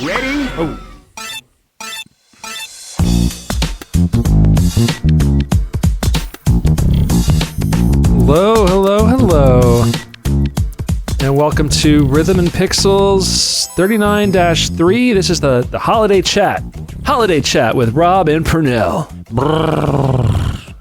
Ready? Oh. Hello. And welcome to Rhythm and Pixels 39-3. This is the holiday chat. Holiday chat with Rob and Pernell.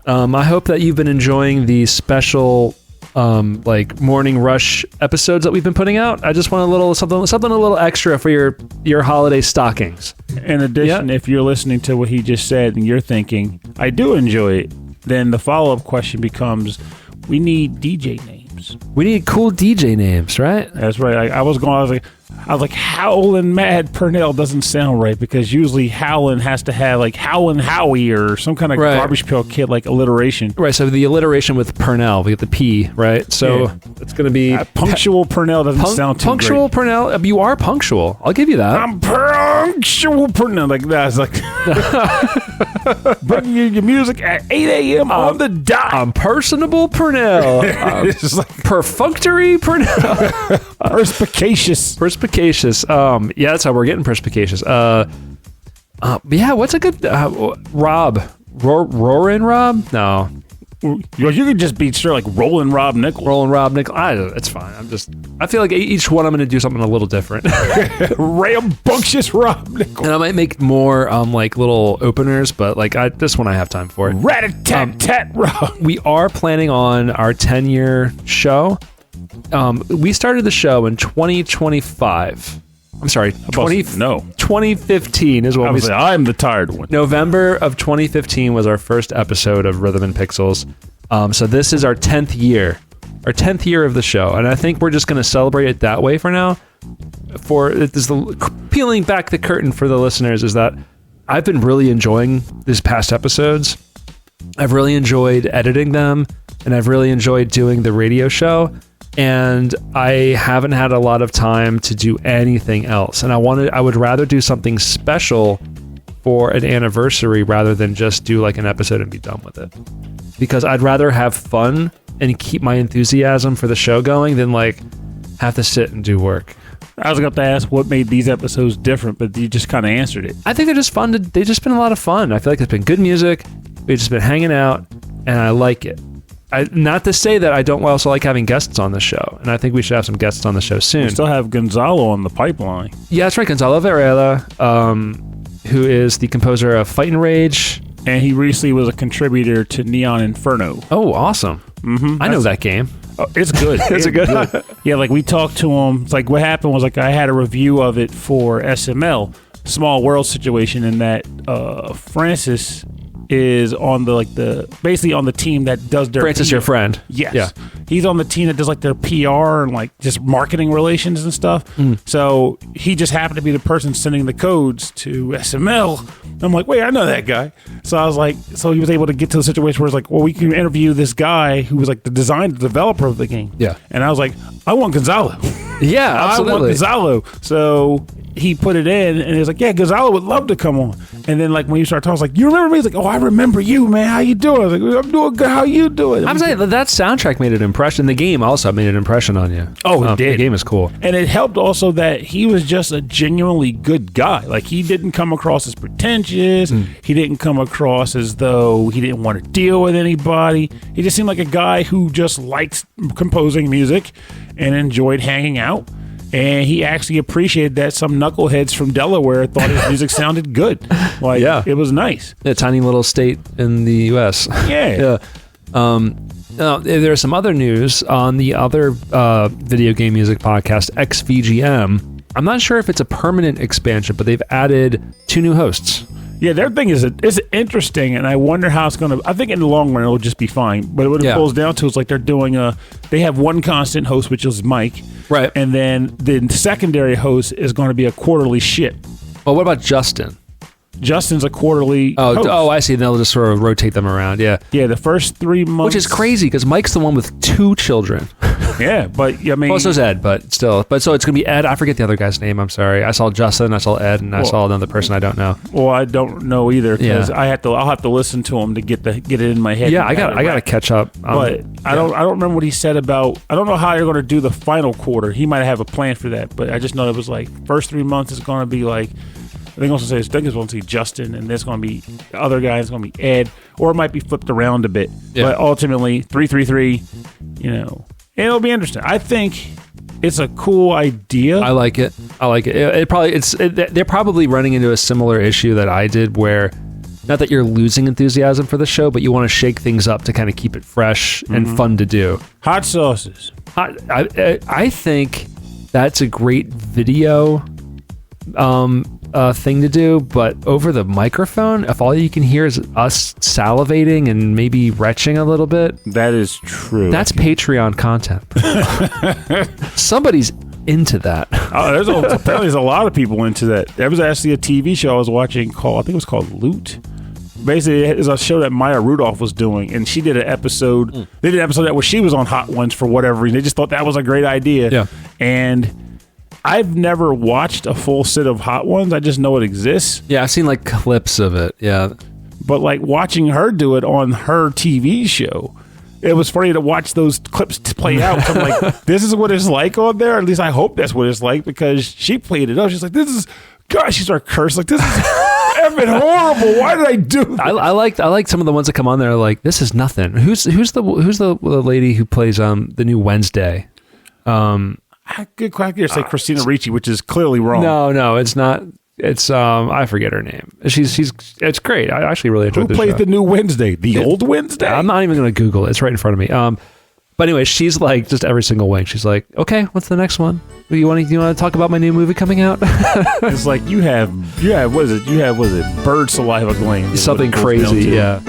I hope that you've been enjoying the special morning rush episodes that we've been putting out. I just want a little something a little extra for your holiday stockings. In addition, if you're listening to what he just said and you're thinking, I do enjoy it, then the follow-up question becomes, we need DJ names. We need cool DJ names, right? That's right. I was like, Howlin' Mad Pernell doesn't sound right because usually Howlin' has to have like Howlin' Howie or some kind of garbage pail kid like alliteration. Right, so the alliteration with Pernell, we get the P, right? So it's going to be... punctual Pernell doesn't sound too punctual great. Pernell, you are punctual. I'll give you that. I'm punctual Pernell. Like that. It's like... bringing you your music at 8 a.m. on the dot. I'm personable Pernell. It's like perfunctory Pernell. Perspicacious. Perspicacious. Yeah, that's how we're getting perspicacious. Yeah, what's a good Rob? Roaring Rob? No. You could just be straight like Rollin' Rob Nichols. Rolling Rob Nichols. It's fine. I feel like each one I'm going to do something a little different. Rambunctious Rob Nichols. And I might make more like little openers, but like this one I have time for it. Rat-a-tat-tat Rob. We are planning on our 10-year show. We started the show in 2025. I'm sorry, 2015 is what we... I'm the tired one. November of 2015 was our first episode of Rhythm and Pixels. So this is our 10th year. Our 10th year of the show. And I think we're just going to celebrate it that way for now. Peeling back the curtain for the listeners is that I've been really enjoying these past episodes. I've really enjoyed editing them. And I've really enjoyed doing the radio show. And I haven't had a lot of time to do anything else. And I would rather do something special for an anniversary rather than just do like an episode and be done with it. Because I'd rather have fun and keep my enthusiasm for the show going than like have to sit and do work. I was going to ask what made these episodes different, but you just kind of answered it. I think they're just fun. They've just been a lot of fun. I feel like it's been good music. We've just been hanging out and I like it. Not to say that I don't also like having guests on the show, and I think we should have some guests on the show soon. We still have Gonzalo on the pipeline. Yeah, that's right, Gonzalo Varela, who is the composer of Fight and Rage. And he recently was a contributor to Neon Inferno. Oh, awesome. Mm-hmm. I know that game. Oh, it's good. It's a good one. Yeah, like we talked to him. It's like what happened was like I had a review of it for SML, Small World situation, in that Francis is on basically on the team that does their Francis, PR. your friend. Yes. Yeah. He's on the team that does like their PR and like just marketing relations and stuff. So he just happened to be the person sending the codes to SML. I'm like, wait, I know that guy. So I was like, so he was able to get to the situation where it's like, well, we can interview this guy who was like the developer of the game. Yeah. And I was like, I want Gonzalo. Yeah, absolutely. I want Gonzalo. So he put it in, and he was like, yeah, Gonzalo would love to come on. And then, like, when you start talking, I was like, you remember me? He's like, oh, I remember you, man. How you doing? I was like, I'm doing good. How you doing? I'm saying that soundtrack made an impression. The game also made an impression on you. Oh, it did. The game is cool. And it helped also that he was just a genuinely good guy. Like, he didn't come across as pretentious. He didn't come across as though he didn't want to deal with anybody. He just seemed like a guy who just liked composing music and enjoyed hanging out. And he actually appreciated that some knuckleheads from Delaware thought his music sounded good. Like, it was nice. A tiny little state in the U.S. Yeah. Now, there's some other news on the other video game music podcast, XVGM. I'm not sure if it's a permanent expansion, but they've added 2 new hosts. Yeah, their thing is interesting, and I wonder how it's going to... I think in the long run, it'll just be fine. But what it boils down to is like they're doing they have one constant host, which is Mike. Right. And then the secondary host is going to be a quarterly ship. Well, what about Justin? Justin's a quarterly host. Oh, I see. They'll just sort of rotate them around, yeah. Yeah, the first 3 months... Which is crazy, because Mike's the one with 2 children. Yeah, but I mean, well, so's Ed, but still. But so it's gonna be Ed. I forget the other guy's name. I'm sorry. I saw Justin. I saw Ed, and I saw another person I don't know. Well, I don't know either because I'll have to listen to him to get it in my head. Yeah, I got to catch up. But I don't remember what he said about. I don't know how you're going to do the final quarter. He might have a plan for that, but I just know it was like first 3 months is going to be like. I think it's going to be Justin, and there's going to be the other guy. It's going to be Ed, or it might be flipped around a bit. Yeah. But ultimately, 3-3-3. It'll be interesting. I think it's a cool idea. I like it. They're probably running into a similar issue that I did, where not that you're losing enthusiasm for the show, but you want to shake things up to kind of keep it fresh and fun to do. Hot sauces. I think that's a great video thing to do, but over the microphone, if all you can hear is us salivating and maybe retching a little bit, that is true. That's Patreon content. Somebody's into that. Apparently there's a lot of people into that. There was actually a TV show I was watching called, I think it was called Loot. Basically, it's a show that Maya Rudolph was doing, and she did an episode. They did an episode where she was on Hot Ones for whatever reason. They just thought that was a great idea. Yeah. And I've never watched a full set of Hot Ones. I just know it exists. Yeah, I've seen like clips of it. Yeah. But like watching her do it on her TV show, it was funny to watch those clips play out. I'm like, this is what it's like on there. At least I hope that's what it's like, because she played it up. She's like, this is, gosh, she started cursing. Like, this is effing horrible. Why did I do that? I like some of the ones that come on there. Like, this is nothing. Who's the lady who plays the new Wednesday? Good crack here. Say Christina Ricci, which is clearly wrong. No, it's not. It's I forget her name. It's great. I actually really enjoyed. Who plays the new Wednesday? The old Wednesday? I'm not even going to Google it. It's right in front of me. But anyway, she's like just every single week. She's like, okay, what's the next one? You want to talk about my new movie coming out? It's like you have what is it? Bird saliva glands. Something crazy, yeah.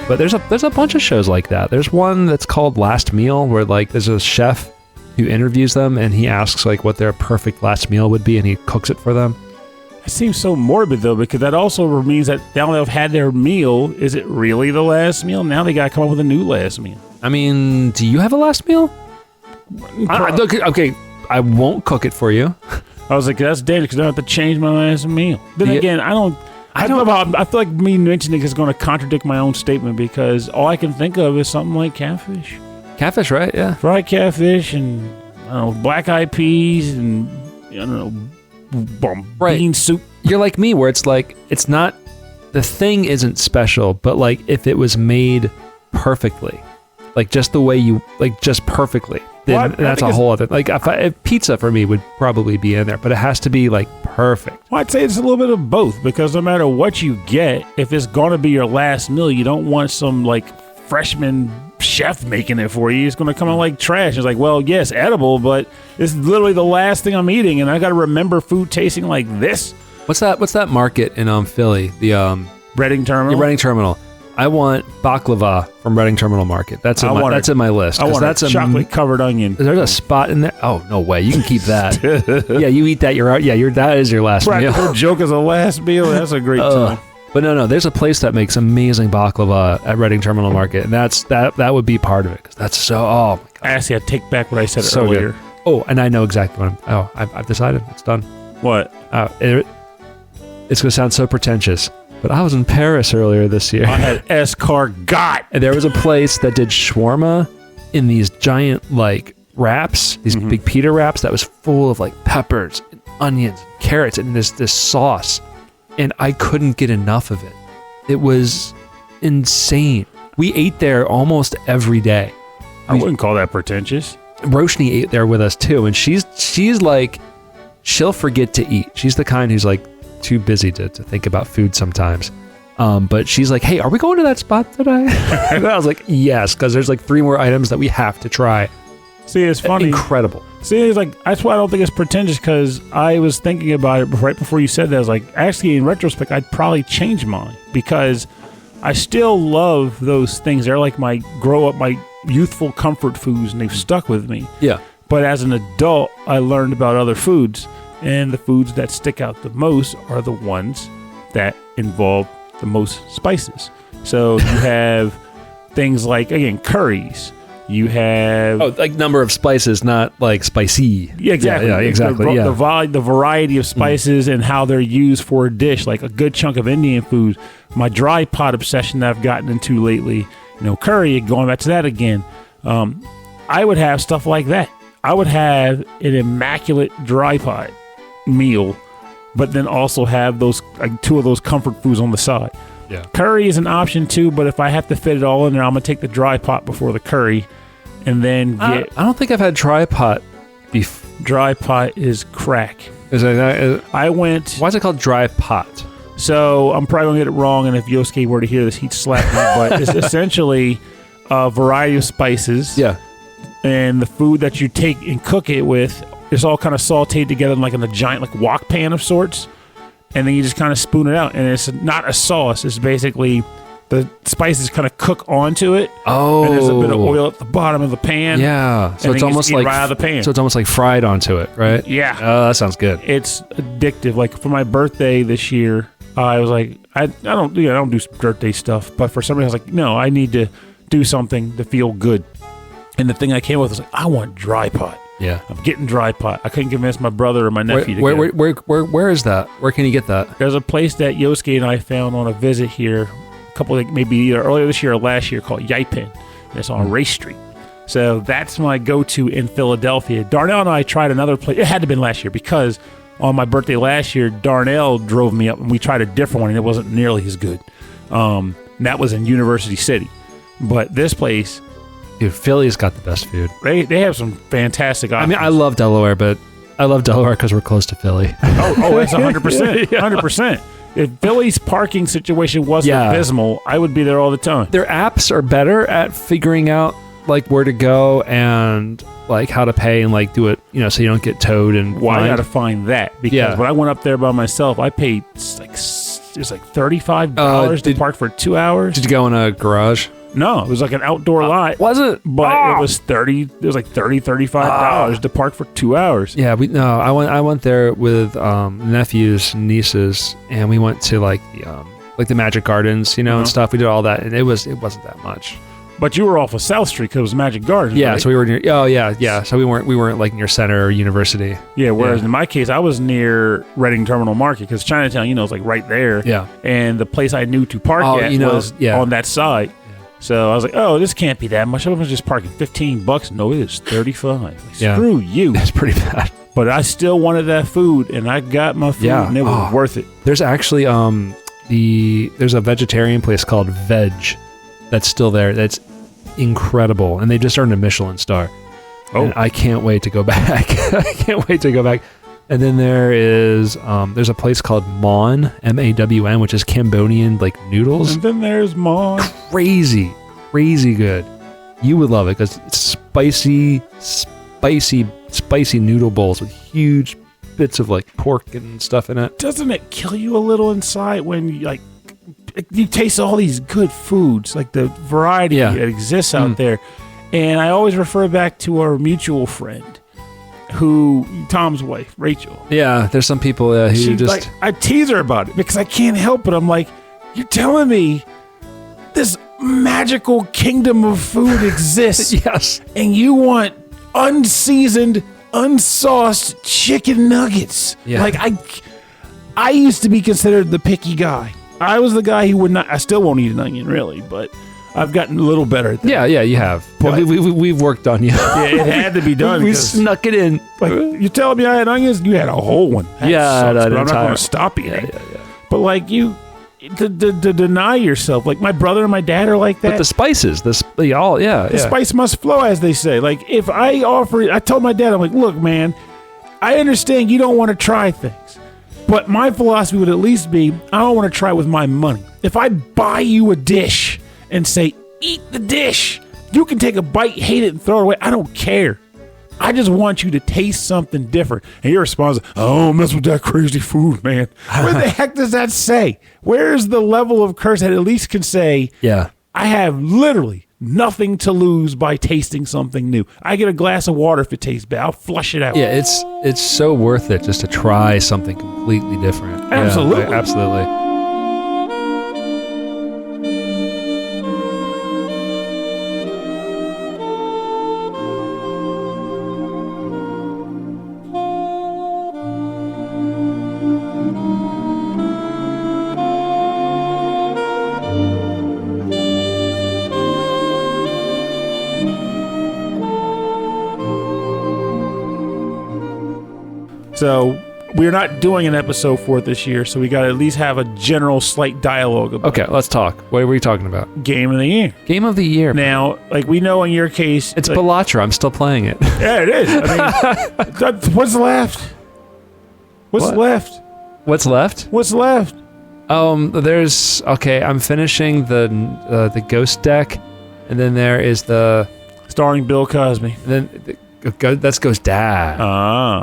But there's a bunch of shows like that. There's one that's called Last Meal, where like there's a chef who interviews them and he asks like what their perfect last meal would be, and he cooks it for them. It seems so morbid though, because that also means that now they've had their meal. Is it really the last meal? Now they got to come up with a new last meal. I mean, do you have a last meal? Okay, I won't cook it for you. I was like, that's dangerous because I have to change my last meal. Then again, I feel like me mentioning it is going to contradict my own statement, because all I can think of is something like catfish. Catfish, right? Yeah. Fried catfish and black eyed peas and bean soup. You're like me, where it's like it's not, the thing isn't special, but like if it was made perfectly, like just the way you like, just perfectly, then that's a whole other. Like if pizza for me would probably be in there, but it has to be like perfect. Well, I'd say it's a little bit of both, because no matter what you get, if it's going to be your last meal, you don't want some like freshman chef making it for you. It's going to come out like trash. It's like, well, yes, edible, but it's literally the last thing I'm eating, and I got to remember food tasting like this. What's that market in Philly? The Reading Terminal. Reading Terminal. I want baklava from Reading Terminal Market. That's in my list. I want a chocolate-covered onion. There's a spot in there. Oh, no way. You can keep that. Yeah, you eat that. You're out. Yeah, that is your last meal. Practical joke as a last meal. That's a great time. But no. There's a place that makes amazing baklava at Reading Terminal Market, and that would be part of it, because that's so. Oh my God. Actually, I take back what I said so earlier. Good. Oh, and I know exactly what I've decided. It's done. What? It's going to sound so pretentious, but I was in Paris earlier this year. I had escargot. And there was a place that did shawarma in these giant like wraps, these big pita wraps that was full of like peppers and onions, and carrots, and this sauce. And I couldn't get enough of it. It was insane. We ate there almost every day. I wouldn't call that pretentious. Roshni ate there with us too, and she's like, she'll forget to eat. She's the kind who's like too busy to think about food sometimes. But she's like, hey, are we going to that spot today? And I was like, yes, because there's like 3 more items that we have to try. See, it's funny. Incredible. See, it's like, that's why I don't think it's pretentious, because I was thinking about it right before you said that. I was like, actually, in retrospect, I'd probably change mine, because I still love those things. They're like my youthful comfort foods, and they've stuck with me. Yeah. But as an adult, I learned about other foods, and the foods that stick out the most are the ones that involve the most spices. So you have things like, again, curries. You have... Oh, like number of spices, not like spicy. Yeah, exactly. Yeah, exactly. The variety of spices and how they're used for a dish, like a good chunk of Indian food. My dry pot obsession that I've gotten into lately, curry, going back to that again. I would have stuff like that. I would have an immaculate dry pot meal, but then also have those two of those comfort foods on the side. Yeah. Curry is an option too, but if I have to fit it all in there, I'm gonna take the dry pot before the curry, and then get. I don't think I've had dry pot beef. Dry pot is crack. I went. Why is it called dry pot? So I'm probably gonna get it wrong, and if Yosuke were to hear this, he'd slap me. But it's essentially a variety of spices. Yeah. And the food that you take and cook it with is all kind of sauteed together in a giant wok pan of sorts. And then you just kind of spoon it out. And it's not a sauce. It's basically the spices kind of cook onto it. Oh. And there's a bit of oil at the bottom of the pan. Yeah. So it's almost like right out of the pan. So it's almost like fried onto it, right? Yeah. Oh, that sounds good. It's addictive. Like for my birthday this year, I was like, I don't do birthday stuff. But for some reason, I was like, no, I need to do something to feel good. And the thing I came up with was like, I want dry pot. Yeah. I'm getting dry pot. I couldn't convince my brother or my nephew to get it. Where is that? Where can you get that? There's a place that Yosuke and I found on a visit here, maybe either earlier this year or last year, called Yipin. And it's on Race Street. So that's my go-to in Philadelphia. Darnell and I tried another place. It had to have been last year because on my birthday last year, Darnell drove me up and we tried a different one and it wasn't nearly as good. And that was in University City. But this place... Dude, Philly's got the best food. They have some fantastic options. I mean, I love Delaware, but I love Delaware because we're close to Philly. Oh, that's 100%. 100%. If Philly's parking situation wasn't abysmal, I would be there all the time. Their apps are better at figuring out where to go and how to pay and do it, so you don't get towed and I got to find that because when I went up there by myself, I paid it was $35 to park for 2 hours. Did you go in a garage? No, it was like an outdoor lot. Was it? But it was $35 to park for 2 hours. Yeah, I went there with nephews and nieces, and we went to the Magic Gardens, and stuff. We did all that, and it wasn't that much. But you were off of South Street because it was Magic Gardens. Yeah, right? so we were near. Oh yeah. So we weren't near Center or University. Yeah, whereas in my case, I was near Reading Terminal Market because Chinatown, is right there. Yeah, and the place I knew to park at was on that side. So I was like, oh, this can't be that much. I was just parking $15. No, it is $35. Screw you. That's pretty bad. But I still wanted that food, and I got my food, and it was worth it. There's actually there's a vegetarian place called Veg that's still there. That's incredible, and they just earned a Michelin star. Oh, and I can't wait to go back. And then there's a place called Mawn, MAWN, which is Cambodian noodles. And then there's Mawn. Crazy good. You would love it because it's spicy noodle bowls with huge bits of pork and stuff in it. Doesn't it kill you a little inside when you taste all these good foods, the variety that exists out there? And I always refer back to our mutual friend. Tom's wife, Rachel. Yeah, there's some people who just... I tease her about it because I can't help it. I'm like, you're telling me this magical kingdom of food exists. Yes. And you want unseasoned, unsauced chicken nuggets. Yeah. I used to be considered the picky guy. I was the guy who would not... I still won't eat an onion, really, but... I've gotten a little better at that. Yeah, you have. But we've worked on you. Yeah, it had to be done. We snuck it in. You're telling me I had onions? You had a whole one. That sucks, but I'm not going to stop eating. Yeah. But to deny yourself. My brother and my dad are like that. But the spices, the spice must flow, as they say. If I told my dad, I'm like, look, man, I understand you don't want to try things. But my philosophy would at least be, I don't want to try with my money. If I buy you a dish and say, eat the dish. You can take a bite, hate it, and throw it away. I don't care. I just want you to taste something different. And your response is, oh, don't mess with that crazy food, man. Where the heck does that say? Where's the level of curse that at least can say, Yeah. I have literally nothing to lose by tasting something new. I get a glass of water if it tastes bad. I'll flush it out. Yeah, it's so worth it just to try something completely different. Absolutely. Yeah, absolutely. So we're not doing an episode for it this year, so we got to at least have a general slight dialogue about Okay, let's talk. What are we talking about? Game of the Year. Game of the Year. Now, like we know in your case... It's like, Bellatra. I'm still playing it. Yeah, it is. I mean, what's left? What's What? left? What's left? What's left? There's... Okay, I'm finishing the Ghost deck, and then there is the... Starring Bill Cosby. That's Ghost Dad.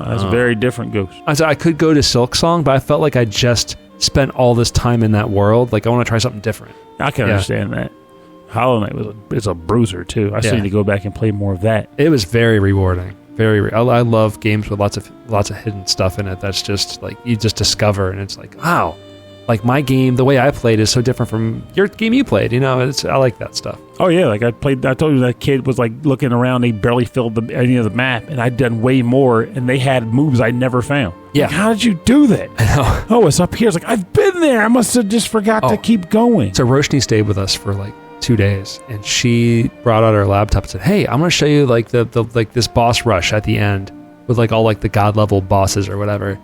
That's a very different Ghost. I could go to Silk Song, but I felt like I just spent all this time in that world. Like, I want to try something different. I can understand that. Hollow Knight is a bruiser, too. I still need to go back and play more of that. It was very rewarding. I love games with lots of hidden stuff in it that's just, like, you just discover, and it's like, wow. Like, my game, the way I played is so different from your game you played. You know, I like that stuff. Oh, yeah. Like, I told you that kid was, like, looking around. They barely filled any of the map, and I'd done way more, and they had moves I never found. Yeah. Like, how did you do that? I know. Oh, it's up here. It's like, I've been there. I must have just forgot to keep going. So Roshni stayed with us for, like, 2 days, and she brought out her laptop and said, hey, I'm going to show you, like, the like this boss rush at the end with, like, all, like, the god-level bosses or whatever.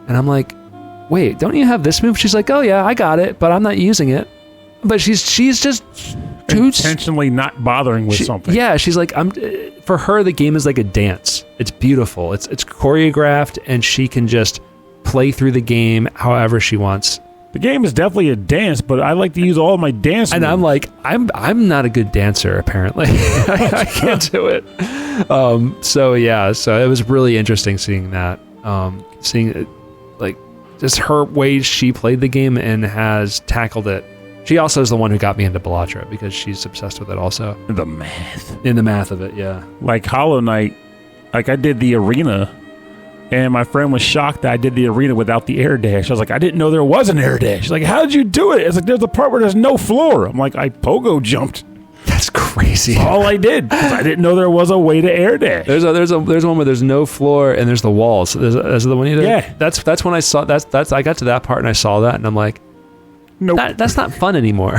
And I'm like, wait, don't you have this move? She's like, oh yeah, I got it, but I'm not using it. But she's just too intentionally not bothering with something. Yeah, she's like, for her, the game is like a dance. It's beautiful. It's choreographed, and she can just play through the game however she wants. The game is definitely a dance, but I like to use all of my dance And moves. I'm like, I'm not a good dancer, apparently. I can't do it. So it was really interesting seeing that. Seeing it, like, just her way she played the game and has tackled it. She also is the one who got me into Bellatra because she's obsessed with it also. The math. In the math of it, yeah. Like Hollow Knight, like I did the arena, and my friend was shocked that I did the arena without the air dash. I was like, I didn't know there was an air dash. Like, how did you do it? It's like, there's a part where there's no floor. I'm like, I pogo jumped. That's crazy. That's all I did, because I didn't know there was a way to air dash. There's one where there's no floor and there's the walls. There's the one you did? Yeah. That's when I saw that's I got to that part and I saw that and I'm like, nope. That's not fun anymore.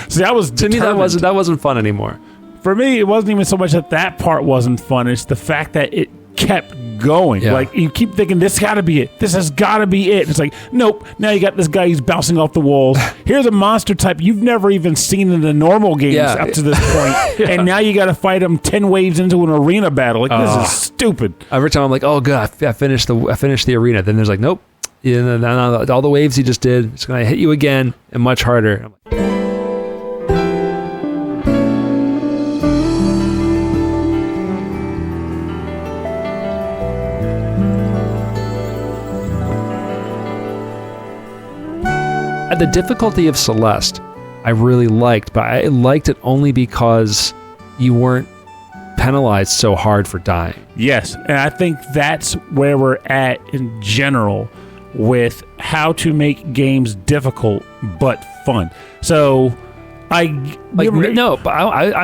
See, I was to me that wasn't fun anymore. For me, it wasn't even so much that part wasn't fun. It's the fact that it kept going. Yeah. Like, you keep thinking, this got to be it. This has got to be it. And it's like, nope. Now you got this guy who's bouncing off the walls. Here's a monster type you've never even seen in the normal games up to this point. Yeah. And now you got to fight him 10 waves into an arena battle. Like, this is stupid. Every time I'm like, oh god, I finished the arena. Then there's like, nope. Yeah, no, all the waves he just did, it's gonna hit you again and much harder. I'm like, the difficulty of Celeste, I really liked, but I liked it only because you weren't penalized so hard for dying. Yes, and I think that's where we're at in general with how to make games difficult but fun. So I'm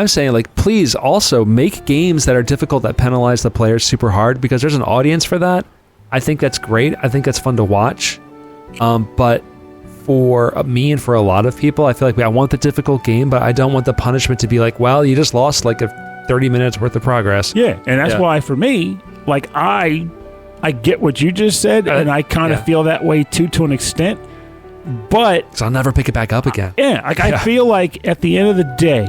saying, like, please also make games that are difficult that penalize the players super hard, because there's an audience for that. I think that's great. I think that's fun to watch. But for me and for a lot of people, I feel like I want the difficult game, but I don't want the punishment to be like, well, you just lost like a 30 minutes worth of progress. Yeah, and that's why for me, like, I get what you just said, and I kind of feel that way too, to an extent. But so I'll never pick it back up again. I feel like at the end of the day,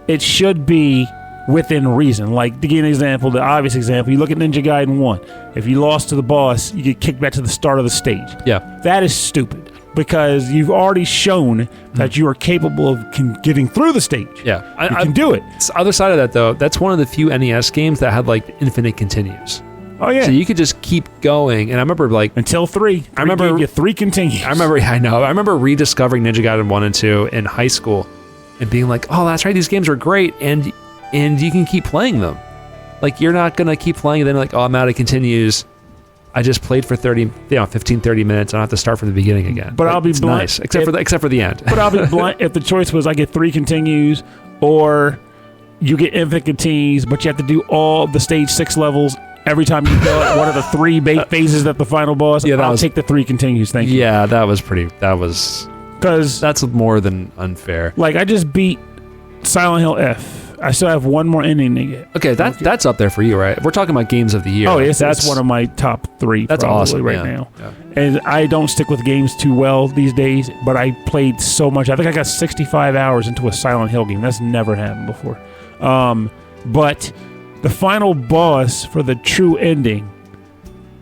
it should be within reason. Like, to give an example, the obvious example, you look at Ninja Gaiden 1. If you lost to the boss, you get kicked back to the start of the stage. Yeah. That is stupid. because you've already shown that you are capable of getting through the stage. Yeah. You can do it. The other side of that, though, that's one of the few NES games that had like infinite continues. Oh, yeah. So you could just keep going. And I remember like... Until 3. I remember gave you 3 continues. I remember rediscovering Ninja Gaiden 1 and 2 in high school and being like, oh, that's right, these games are great. And you can keep playing them. Like, you're not going to keep playing and then like, oh, I'm out of continues. I just played for 15, 30 minutes. I don't have to start from the beginning again. But I'll be blunt. Nice, except for the end. But I'll be blunt. If the choice was I get 3 continues or you get infinite continues, but you have to do all the stage 6 levels every time you go at one of the 3 phases at the final boss, I'll take the 3 continues. Thank you. Yeah, that's more than unfair. Like, I just beat Silent Hill F. I still have one more ending to get. Okay, that's up there for you, right? We're talking about games of the year. Oh, yes, that's one of my top 3. That's awesome right now. Yeah. And I don't stick with games too well these days, but I played so much. I think I got 65 hours into a Silent Hill game. That's never happened before. But the final boss for the true ending,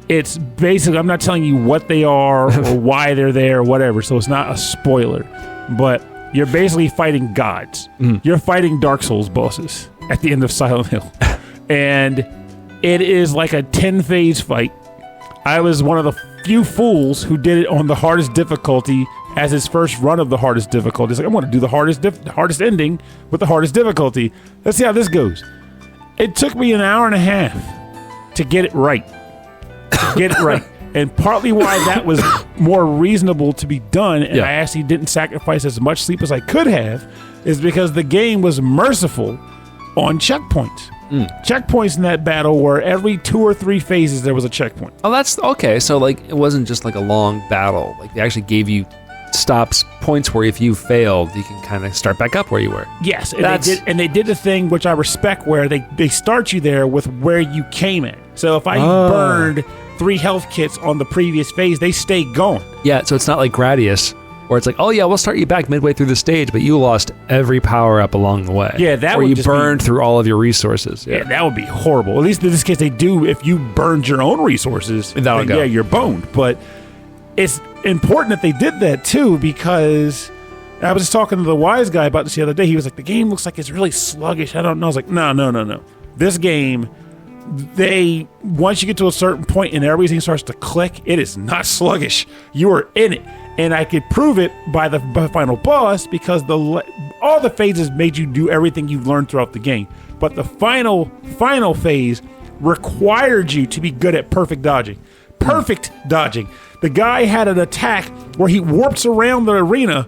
it's basically, I'm not telling you what they are or why they're there or whatever, so it's not a spoiler. But you're basically fighting gods. You're fighting Dark Souls bosses at the end of Silent Hill. And it is like a 10-phase fight. I was one of the few fools who did it on the hardest difficulty as his first run of the hardest difficulty. It's like, I want to do the hardest ending with the hardest difficulty. Let's see how this goes. It took me an hour and a half to get it right. And partly why that was more reasonable to be done, and I actually didn't sacrifice as much sleep as I could have, is because the game was merciful on checkpoints. Checkpoints in that battle were every 2 or 3 phases there was a checkpoint. Oh, that's okay. So like, it wasn't just like a long battle. Like, they actually gave you points where if you failed, you can kind of start back up where you were. Yes, and they did a thing which I respect, where they start you there with where you came at. So if I burned 3 health kits on the previous phase, they stay going. Yeah, so it's not like Gradius, where it's like, oh yeah, we'll start you back midway through the stage, but you lost every power up along the way. Yeah, that or would you burned through all of your resources. Yeah, that would be horrible. At least in this case, they do. If you burned your own resources, that'll go. Yeah, you're boned. But it's important that they did that too, because I was just talking to the wise guy about this the other day. He was like, the game looks like it's really sluggish. I don't know. I was like, no. This game, once you get to a certain point and everything starts to click, it is not sluggish. You are in it. And I could prove it by the final boss, because all the phases made you do everything you've learned throughout the game. But the final phase required you to be good at perfect dodging. Perfect dodging. The guy had an attack where he warps around the arena,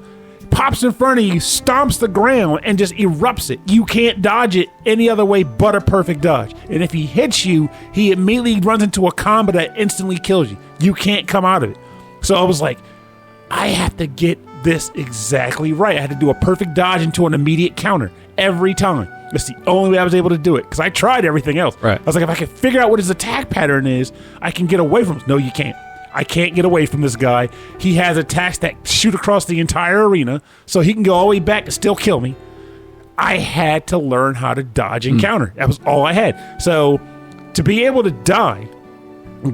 pops in front of you, stomps the ground, and just erupts it. You can't dodge it any other way but a perfect dodge. And if he hits you, he immediately runs into a combo that instantly kills you. You can't come out of it. So I was like, I have to get this exactly right. I had to do a perfect dodge into an immediate counter every time. That's the only way I was able to do it, because I tried everything else. Right. I was like, if I can figure out what his attack pattern is, I can get away from him. No, you can't. I can't get away from this guy. He has attacks that shoot across the entire arena, so he can go all the way back and still kill me. I had to learn how to dodge and counter. That was all I had. So to be able to die,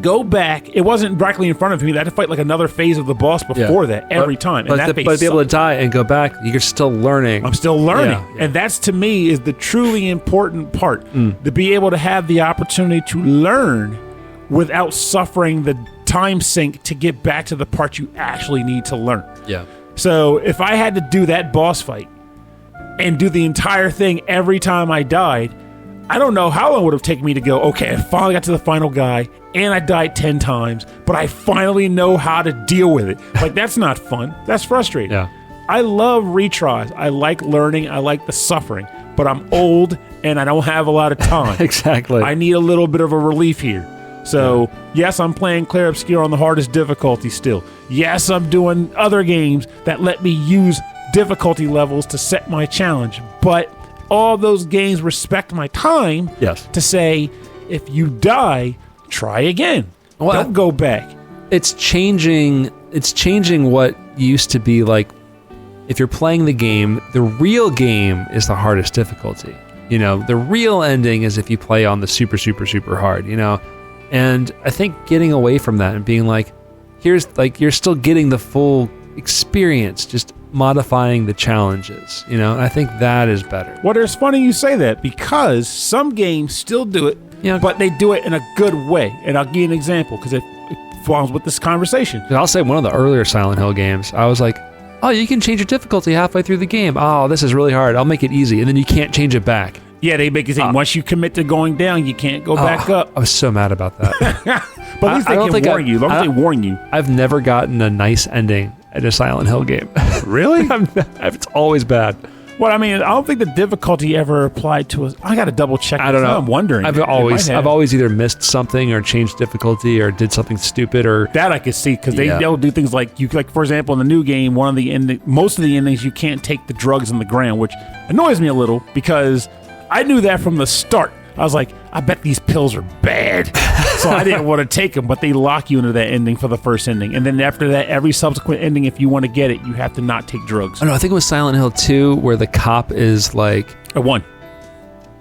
go back, it wasn't directly in front of me. I had to fight like another phase of the boss before that every time. And but to be able to die and go back, you're still learning. I'm still learning. Yeah. And that's, to me, is the truly important part. To be able to have the opportunity to learn without suffering the time sink to get back to the part you actually need to learn. Yeah. So if I had to do that boss fight and do the entire thing every time I died, I don't know how long it would have taken me to go, okay, I finally got to the final guy and I died 10 times, but I finally know how to deal with it. Like, that's not fun. That's frustrating. Yeah. I love retries. I like learning. I like the suffering, but I'm old and I don't have a lot of time. Exactly. I need a little bit of a relief here. So, yes, I'm playing Clair Obscur on the hardest difficulty still. Yes, I'm doing other games that let me use difficulty levels to set my challenge. But all those games respect my time to say, if you die, try again. Well, don't go back. It's changing what used to be like, if you're playing the game, the real game is the hardest difficulty. You know, the real ending is if you play on the super, super, super hard, you know? And I think getting away from that and being like, here's like, you're still getting the full experience just modifying the challenges, and I think that is better. Well, it's funny you say that because some games still do it, but they do it in a good way. And I'll give you an example because it falls with this conversation. I'll say one of the earlier Silent Hill games, I was like, oh, you can change your difficulty halfway through the game. Oh, this is really hard. I'll make it easy. And then you can't change it back. Yeah, they make it say once you commit to going down, you can't go back up. I was so mad about that. But at least they can warn you. As long as they warn you. I've never gotten a nice ending at a Silent Hill game. Really? It's always bad. Well, I mean, I don't think the difficulty ever applied to us. I got to double check. I don't know. I'm wondering. I've always either missed something or changed difficulty or did something stupid or that I could see because they'll do things like for example, in the new game, most of the endings you can't take the drugs in the ground, which annoys me a little because I knew that from the start. I was like, I bet these pills are bad. So I didn't want to take them, but they lock you into that ending for the first ending. And then after that, every subsequent ending, if you want to get it, you have to not take drugs. Oh, no, I think it was Silent Hill 2 where the cop is like... A 1.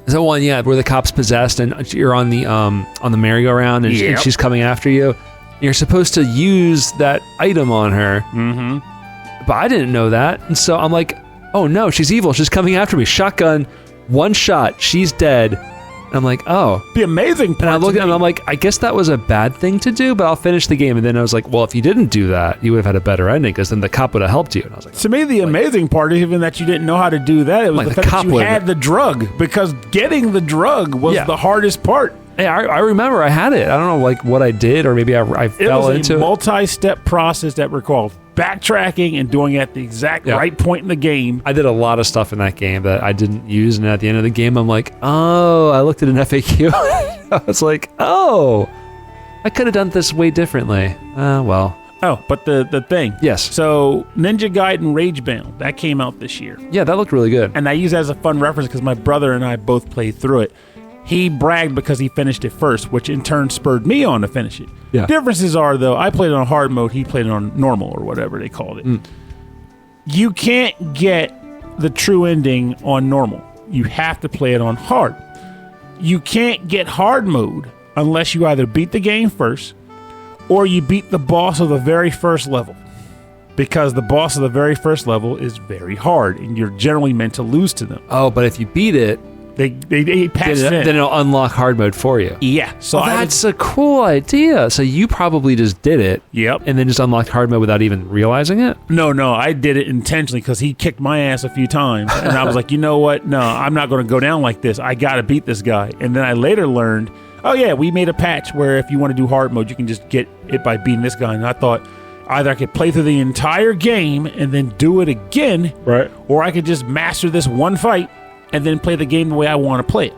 Is that 1? Yeah, where the cop's possessed and you're on the merry-go-round and, and she's coming after you. You're supposed to use that item on her. Mm-hmm. But I didn't know that. And so I'm like, oh no, she's evil. She's coming after me. Shotgun, one shot, she's dead. And I'm like, oh. The amazing part. And I look at him and I'm like, I guess that was a bad thing to do, but I'll finish the game. And then I was like, well, if you didn't do that, you would have had a better ending because then the cop would have helped you. And I was like, to me, the amazing part is even that you didn't know how to do that. It was the fact that you had the drug because getting the drug was the hardest part. Hey, I remember I had it. I don't know what I did or maybe I fell into it. It was a multi-step process that required backtracking and doing it at the exact right point in the game. I did a lot of stuff in that game that I didn't use, and at the end of the game, I'm like, oh, I looked at an FAQ. I was like, oh, I could have done this way differently. Well. Oh, but the thing. Yes. So Ninja Gaiden Ragebound, that came out this year. Yeah, that looked really good. And I use that as a fun reference because my brother and I both played through it. He bragged because he finished it first, which in turn spurred me on to finish it. Yeah. Differences are, though, I played it on hard mode, he played it on normal or whatever they called it. You can't get the true ending on normal. You have to play it on hard. You can't get hard mode unless you either beat the game first or you beat the boss of the very first level. Because the boss of the very first level is very hard, and you're generally meant to lose to them. Oh, but if you beat it, They pass it in. Then it'll unlock hard mode for you. Yeah. So that's a cool idea. So you probably just did it. Yep. And then just unlocked hard mode without even realizing it? No, I did it intentionally because he kicked my ass a few times. And I was like, you know what? No, I'm not going to go down like this. I got to beat this guy. And then I later learned, oh yeah, we made a patch where if you want to do hard mode, you can just get it by beating this guy. And I thought either I could play through the entire game and then do it again. Right. Or I could just master this one fight and then play the game the way I want to play it.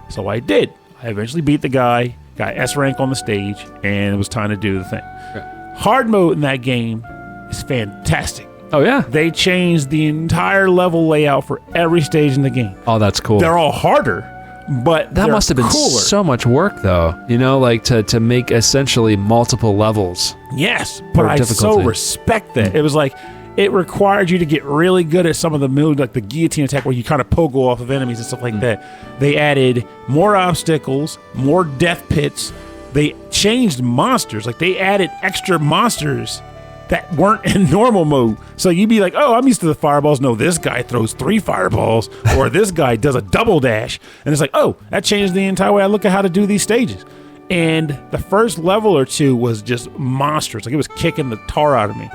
So I did. I eventually beat the guy, got S rank on the stage, and it was time to do the thing. Okay. Hard mode in that game is fantastic. Oh, yeah? They changed the entire level layout for every stage in the game. Oh, that's cool. They're all harder, but that must have been cooler. So much work, though. Like to make essentially multiple levels. Yes, but I so respect that. It was like, it required you to get really good at some of the moves, like the guillotine attack, where you kind of pogo off of enemies and stuff like that. They added more obstacles, more death pits. They changed monsters. Like, they added extra monsters that weren't in normal mode. So you'd be like, oh, I'm used to the fireballs. No, this guy throws 3 fireballs, or this guy does a double dash. And it's like, oh, that changed the entire way I look at how to do these stages. And the first level or two was just monsters. Like, it was kicking the tar out of me.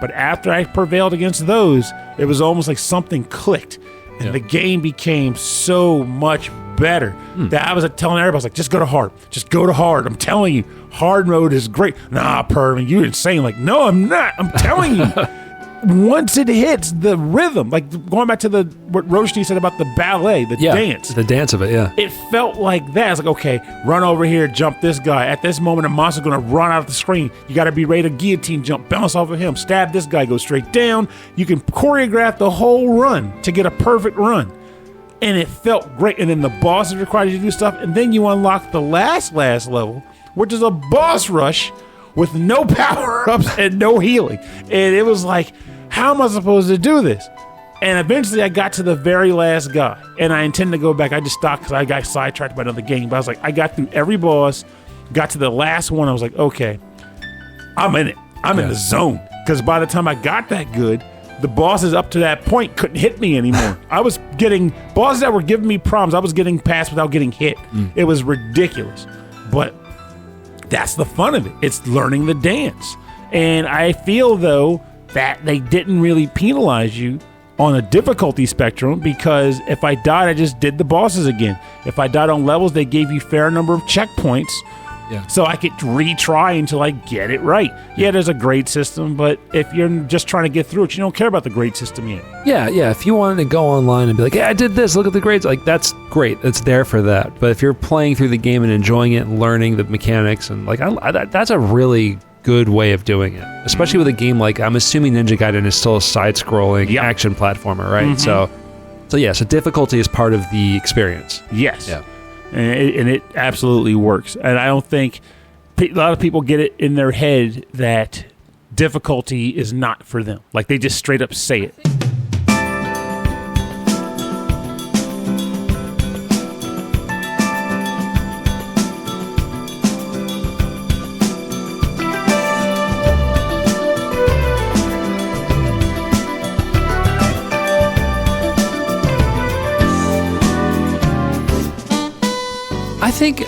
But after I prevailed against those, it was almost like something clicked. And the game became so much better that I was telling everybody, I was like, just go to hard. Just go to hard. I'm telling you, hard mode is great. Nah, Pervin, you're insane. Like, no, I'm not. I'm telling you. Once it hits the rhythm, like going back to what Roshni said about the ballet, the dance. The dance of it, yeah. It felt like that. It's like, okay, run over here, jump this guy. At this moment, a monster's going to run out of the screen. You got to be ready to guillotine jump, bounce off of him, stab this guy, go straight down. You can choreograph the whole run to get a perfect run. And it felt great. And then the bosses required you to do stuff. And then you unlock the last level, which is a boss rush with no power-ups and no healing. And it was like, how am I supposed to do this? And eventually I got to the very last guy. And I intend to go back. I just stopped because I got sidetracked by another game. But I was like, I got through every boss, got to the last one. I was like, okay, I'm in it. I'm in the zone. Because by the time I got that good, the bosses up to that point couldn't hit me anymore. I was getting bosses that were giving me problems. I was getting past without getting hit. It was ridiculous. But that's the fun of it. It's learning the dance. And I feel, though, that they didn't really penalize you on a difficulty spectrum, because if I died, I just did the bosses again. If I died on levels, they gave you fair number of checkpoints. Yeah. So I could retry until I get it right. Yeah, there's a grade system, but if you're just trying to get through it, you don't care about the grade system yet. Yeah. If you wanted to go online and be like, hey, I did this, look at the grades, like, that's great. It's there for that. But if you're playing through the game and enjoying it and learning the mechanics, and like, that's a really good way of doing it. Especially with a game like, I'm assuming Ninja Gaiden is still a side-scrolling action platformer, right? So difficulty is part of the experience. Yes. Yeah. And it absolutely works. And I don't think a lot of people get it in their head that difficulty is not for them. Like, they just straight up say it.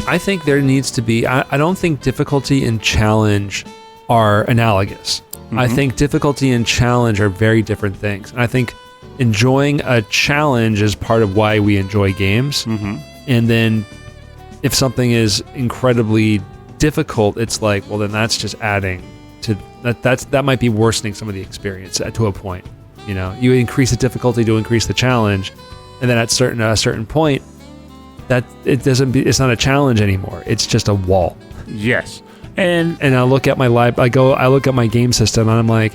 I think there needs to be, I don't think difficulty and challenge are analogous. I think difficulty and challenge are very different things. And I think enjoying a challenge is part of why we enjoy games. And then if something is incredibly difficult, it's like, well, then that's just adding to that might be worsening some of the experience to a point. You know, you increase the difficulty to increase the challenge, and then at a certain point, that it's not a challenge anymore. It's just a wall. Yes. And I look at my I look at my game system, and I'm like,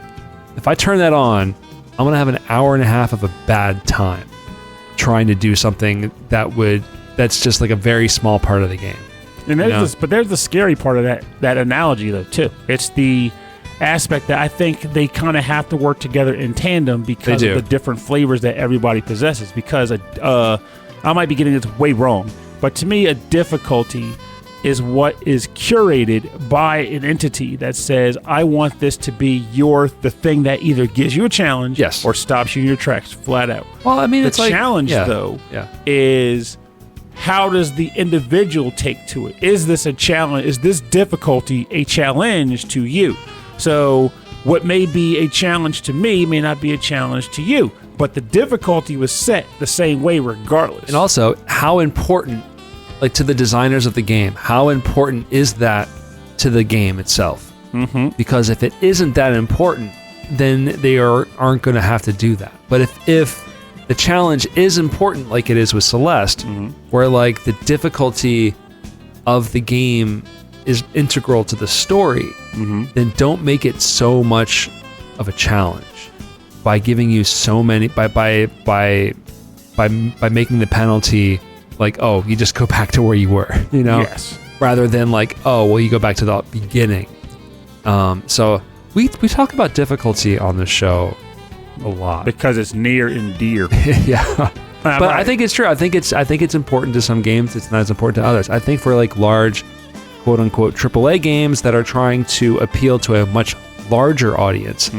if I turn that on, I'm gonna have an hour and a half of a bad time trying to do something that's just like a very small part of the game. And there's the scary part of that analogy, though, too. It's the aspect that I think they kind of have to work together in tandem because of the different flavors that everybody possesses. Because I might be getting this way wrong, but to me, a difficulty is what is curated by an entity that says, I want this to be the thing that either gives you a challenge or stops you in your tracks, flat out. Well, I mean, the challenge, though, is how does the individual take to it? Is this a challenge? Is this difficulty a challenge to you? So what may be a challenge to me may not be a challenge to you. But the difficulty was set the same way regardless. And also, how important, like to the designers of the game, how important is that to the game itself? Because if it isn't that important, then they aren't going to have to do that. But if the challenge is important, like it is with Celeste, where like the difficulty of the game is integral to the story, then don't make it so much of a challenge. By giving you so many, by making the penalty like, oh, you just go back to where you were, you know? Yes. Rather than like, oh, well, you go back to the beginning. So we talk about difficulty on the show a lot because it's near and dear. Yeah. But I think it's true. I think it's important to some games. It's not as important to others. I think for like large, quote unquote, AAA games that are trying to appeal to a much larger audience,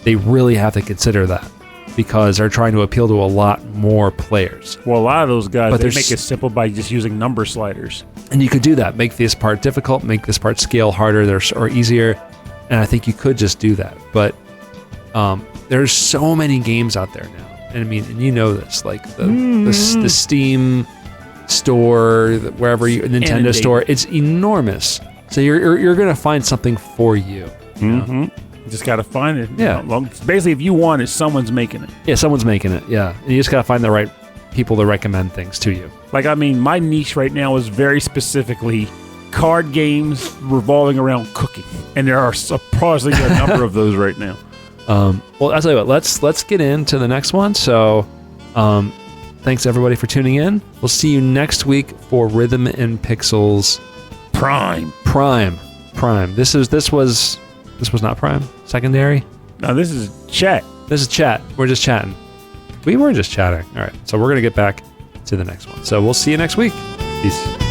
they really have to consider that because they're trying to appeal to a lot more players. Well, a lot of those guys, they make it simple by just using number sliders. And you could do that. Make this part difficult, make this part scale harder or easier. And I think you could just do that. But there's so many games out there now. And I mean, and you know this, like the Steam store, wherever Nintendo store, it's enormous. So you're going to find something for you. You just got to find it. Yeah. Basically, if you want it, someone's making it. Yeah, someone's making it. Yeah. And you just got to find the right people to recommend things to you. Like, I mean, my niche right now is very specifically card games revolving around cooking. And there are surprisingly a number of those right now. Well, I'll tell you what, let's get into the next one. So, thanks everybody for tuning in. We'll see you next week for Rhythm and Pixels Prime. This was not Prime. Secondary. No, this is chat. This is chat. We're just chatting. We were just chatting. All right. So we're gonna get back to the next one. So we'll see you next week. Peace.